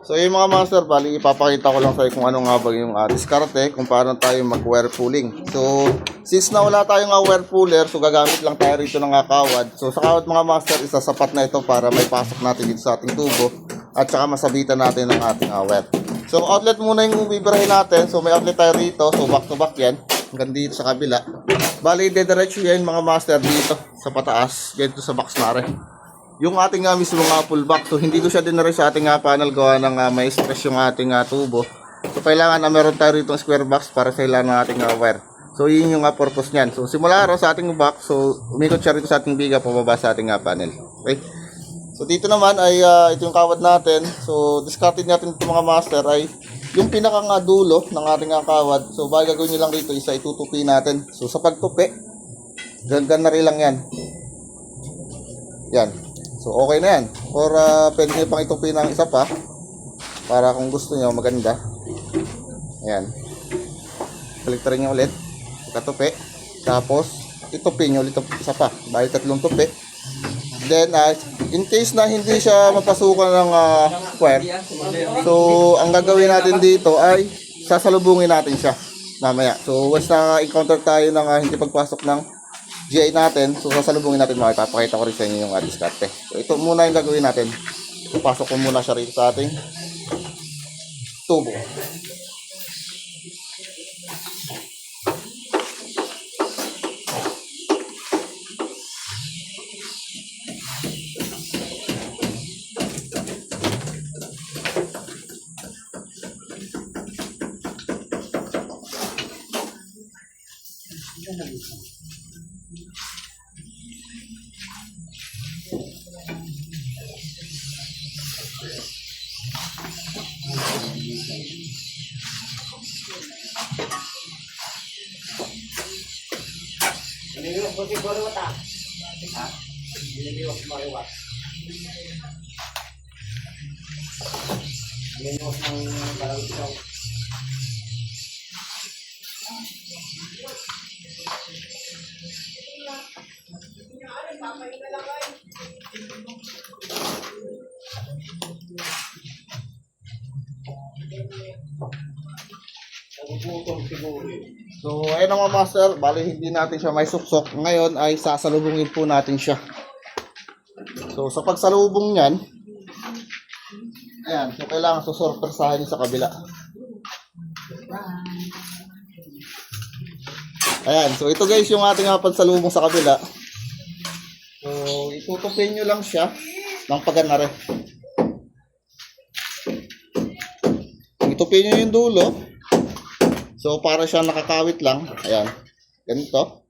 So yung mga master, bali ipapakita ko lang sa kung ano nga ba yung diskarte kung paano tayo mag-wire pulling. So since na wala tayong wire puller, so gagamit lang tayo rito ng kawad. So sa kawad mga master, isa sapat na ito para may pasok natin dito sa ating tubo at saka masabitan natin ng ating wire. So outlet muna yung bibirahin natin. So may outlet tayo rito, so back to back yan hanggang dito sa kabila. Bali dediretso yan mga master dito sa pataas, ganito sa box na rin. Yung ating mismo pull back, so hindi ko siya dinare sa ating panel gawa ng may stress yung ating tubo. So kailangan na meron tayo rito square box para sa ilan ng ating wire. So yun yung purpose niyan. So simula araw sa ating box, so umikot siya rito sa ating biga pababa sa ating panel. Okay. So dito naman ay ito yung kawad natin. So discarded natin ito mga master ay yung pinakang dulo ng ating kawad. So bali gagawin nyo lang rito isa itutupi natin. So sa pagtupi, ganyan na rin lang yan. Yan. So okay na yan. Or pwede nyo pang itupi ng isa pa para kung gusto nyo maganda. Ayan. Baliktarin nyo ulit. Katupi. Tapos itupi nyo ulit isa pa. Bali tatlong tupi. Then in case na hindi siya mapasukan ng wire, so ang gagawin natin dito ay sasalubungin natin siya mamaya. So once na encounter tayo ng hindi pagpasok ng GI natin, so sasalubungin natin mga ipapakita ko rin sa inyo yung diskarte. So ito muna yung gagawin natin. So pasok ko muna siya rito sa ating tubo. So ayun mga master, bali hindi natin siya may suksok. Ngayon ay sasalubungin po natin siya. So sa pagsalubong niyan, ayan, so kailangan susurpresahin sa kabila. Ayan, so ito guys yung ating pagsalubong sa kabila. So itutupin nyo lang siya ng paganare. Itupin nyo yung dulo. So para siya nakakawit lang, ayan, ganito.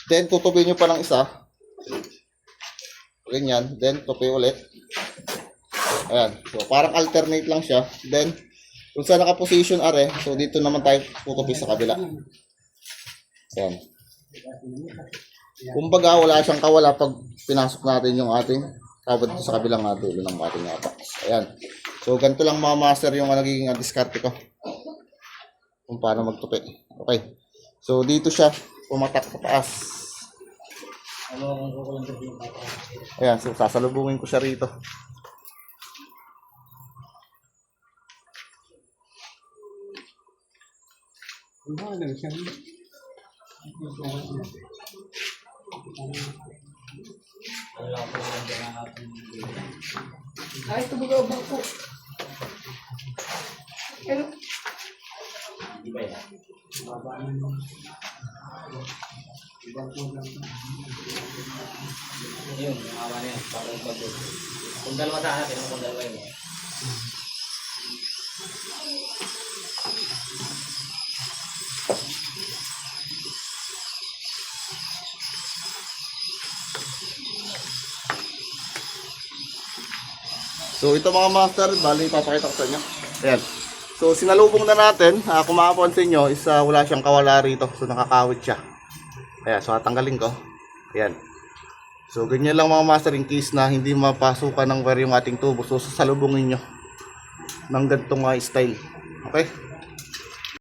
Then tutupin nyo pa ng isa. Ganyan, then tupi ulit. Ayan, so parang alternate lang siya. Then kung saan naka-position are, so dito naman tayo tutupi sa kabila. Ayan. Kumbaga wala siyang kawala pag pinasok natin yung ating kawad dito sa kabilang dulo ng ating box. Ayan. So ganito lang mga master yung nagiging diskarte ko kung paano magtupi. Okay. So dito siya pumatak sa taas. Ayan, so sasalubungin ko siya rito. Ay, ito baga bangko. Pero yun, awa na yan. Kung dalawa sa atin, kung dalawa yun. So ito mga master, bali papakita ko sa inyo. Ayan. So sinalubong na natin, kung makapansin nyo is wala siyang kawala rito. So nakakawit siya. Ayan, so tatanggalin ko. Ayan. So ganyan lang mga master in case na hindi mapasukan ng wire yung ating tubo. So sasalubungin nyo ng ganitong style. Okay?